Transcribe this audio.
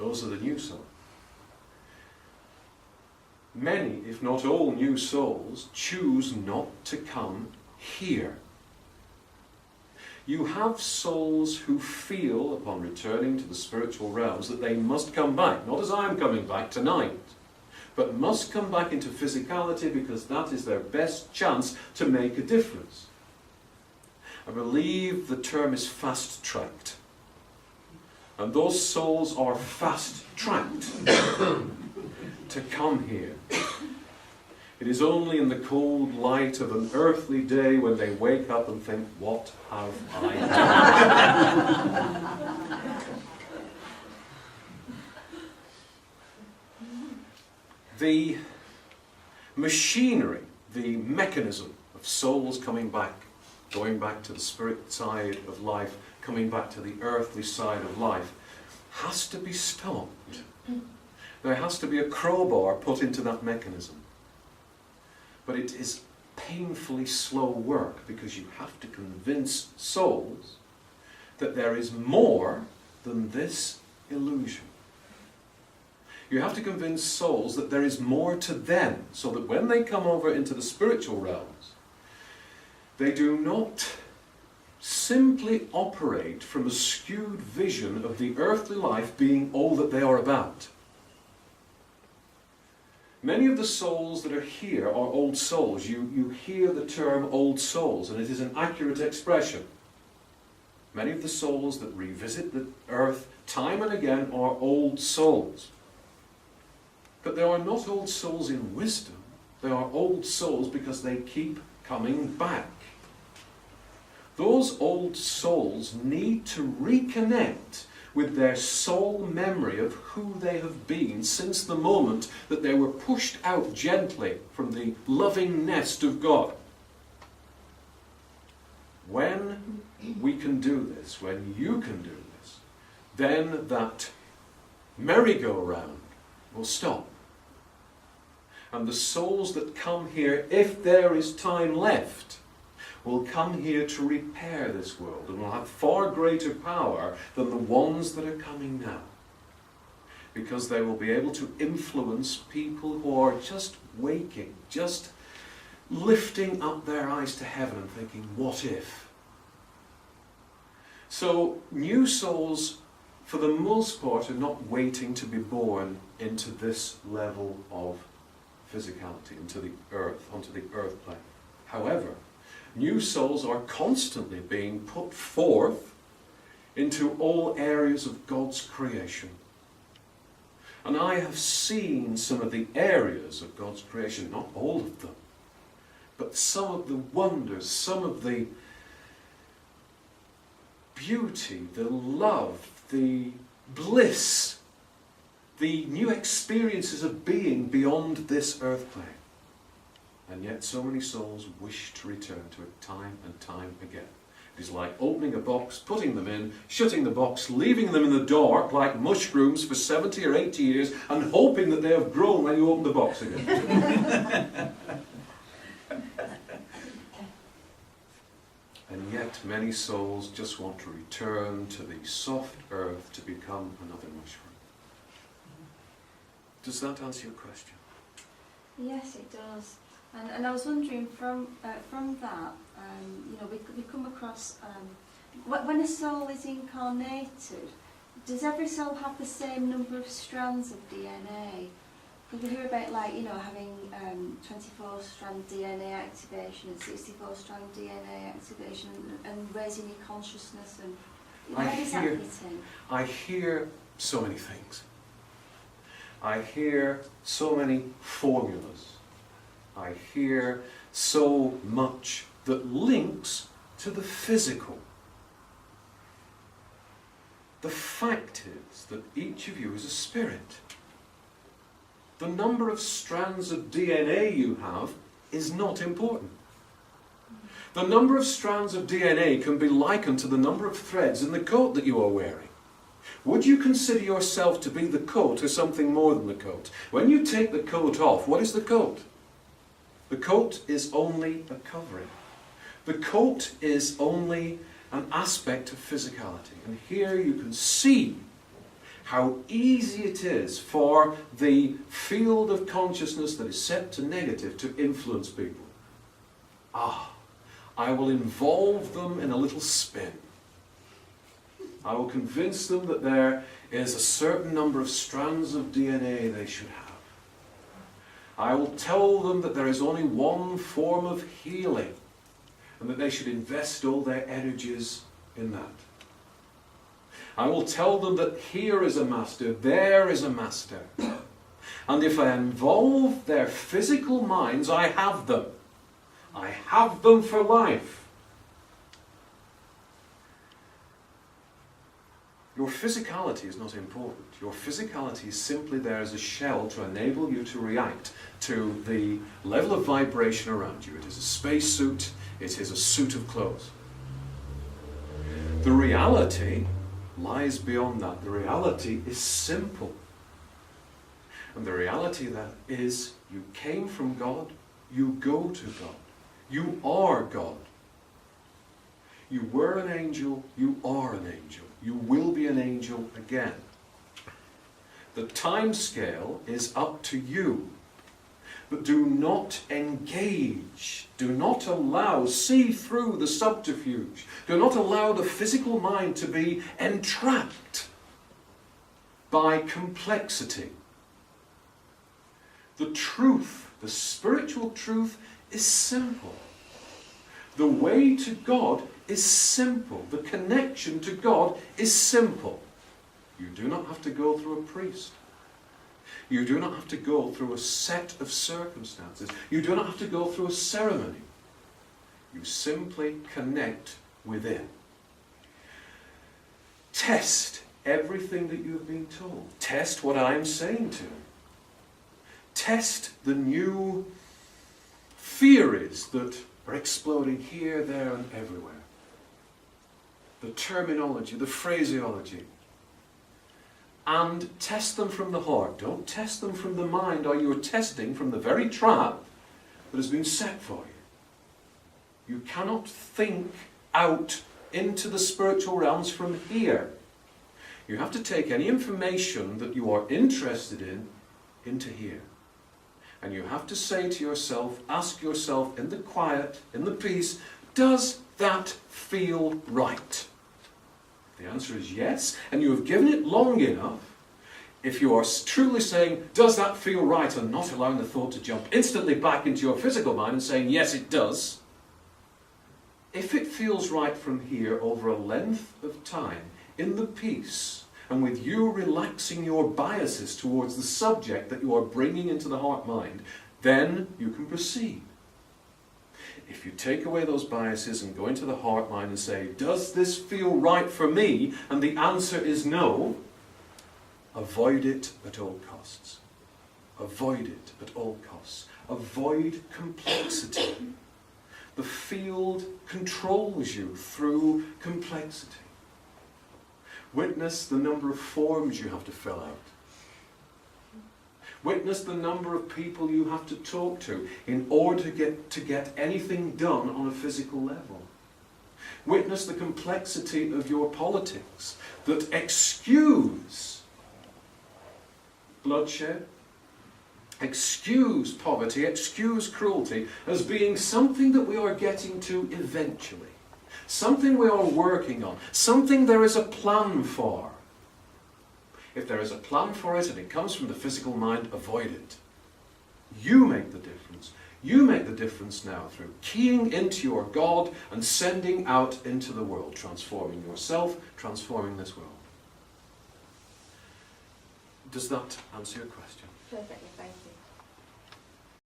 Those are the new souls. Many, if not all, new souls choose not to come here. You have souls who feel, upon returning to the spiritual realms, that they must come back, not as I am coming back tonight, but must come back into physicality because that is their best chance to make a difference. I believe the term is fast-tracked. And those souls are fast-tracked to come here. It is only in the cold light of an earthly day when they wake up and think, what have I done? The machinery, the mechanism of souls coming back, going back to the spirit side of life, coming back to the earthly side of life, has to be stopped. There has to be a crowbar put into that mechanism. But it is painfully slow work because you have to convince souls that there is more than this illusion. You have to convince souls that there is more to them, so that when they come over into the spiritual realms, they do not simply operate from a skewed vision of the earthly life being all that they are about. Many of the souls that are here are old souls. You hear the term old souls, and it is an accurate expression. Many of the souls that revisit the earth time and again are old souls. But they are not old souls in wisdom. They are old souls because they keep coming back. Those old souls need to reconnect with their soul memory of who they have been since the moment that they were pushed out gently from the loving nest of God. When we can do this, when you can do this, then that merry-go-round will stop. And the souls that come here, if there is time left, will come here to repair this world and will have far greater power than the ones that are coming now. Because they will be able to influence people who are just waking, just lifting up their eyes to heaven and thinking, what if? So new souls, for the most part, are not waiting to be born into this level of physicality, into the earth, onto the earth plane. However, new souls are constantly being put forth into all areas of God's creation. And I have seen some of the areas of God's creation, not all of them, but some of the wonders, some of the beauty, the love, the bliss, the new experiences of being beyond this earth plane. And yet so many souls wish to return to it time and time again. It is like opening a box, putting them in, shutting the box, leaving them in the dark like mushrooms for 70 or 80 years and hoping that they have grown when you open the box again. And yet many souls just want to return to the soft earth to become another mushroom. Does that answer your question? Yes, it does. And I was wondering, from that, we come across, when a soul is incarnated, does every soul have the same number of strands of DNA? Because we hear about, having 24-strand DNA activation and 64-strand DNA activation and raising your consciousness, and where does that fit in? I hear so many things. I hear so many formulas. I hear so much that links to the physical. The fact is that each of you is a spirit. The number of strands of DNA you have is not important. The number of strands of DNA can be likened to the number of threads in the coat that you are wearing. Would you consider yourself to be the coat or something more than the coat? When you take the coat off, what is the coat? The coat is only a covering. The coat is only an aspect of physicality. And here you can see how easy it is for the field of consciousness that is set to negative to influence people. I will involve them in a little spin. I will convince them that there is a certain number of strands of DNA they should have. I will tell them that there is only one form of healing and that they should invest all their energies in that. I will tell them that here is a master, there is a master. And if I involve their physical minds, I have them. I have them for life. Your physicality is not important. Your physicality is simply there as a shell to enable you to react to the level of vibration around you. It is a spacesuit. It is a suit of clothes. The reality lies beyond that. The reality is simple. And the reality that is, you came from God, you go to God. You are God. You were an angel, you are an angel. You will be an angel again. The time scale is up to you. But do not engage. Do not allow, see through the subterfuge. Do not allow the physical mind to be entrapped by complexity. The truth, the spiritual truth, is simple. The way to God is simple. The connection to God is simple. You do not have to go through a priest. You do not have to go through a set of circumstances. You do not have to go through a ceremony. You simply connect within. Test everything that you have been told. Test what I am saying to you. Test the new theories that are exploding here, there, and everywhere. The terminology, the phraseology. And test them from the heart. Don't test them from the mind, or you're testing from the very trap that has been set for you. You cannot think out into the spiritual realms from here. You have to take any information that you are interested in into here. And you have to say to yourself, ask yourself in the quiet, in the peace, does that feel right? The answer is yes, and you have given it long enough. If you are truly saying, does that feel right, and not allowing the thought to jump instantly back into your physical mind and saying, yes, it does. If it feels right from here over a length of time, in the peace, and with you relaxing your biases towards the subject that you are bringing into the heart-mind, then you can proceed. If you take away those biases and go into the heart-mind and say, does this feel right for me? And the answer is no, avoid it at all costs. Avoid it at all costs. Avoid complexity. The field controls you through complexity. Witness the number of forms you have to fill out. Witness the number of people you have to talk to in order to get anything done on a physical level. Witness the complexity of your politics that excuse bloodshed, excuse poverty, excuse cruelty as being something that we are getting to eventually. Something we are working on. Something there is a plan for. If there is a plan for it and it comes from the physical mind, avoid it. You make the difference. You make the difference now through keying into your God and sending out into the world, transforming yourself, transforming this world. Does that answer your question? Perfectly, thank you.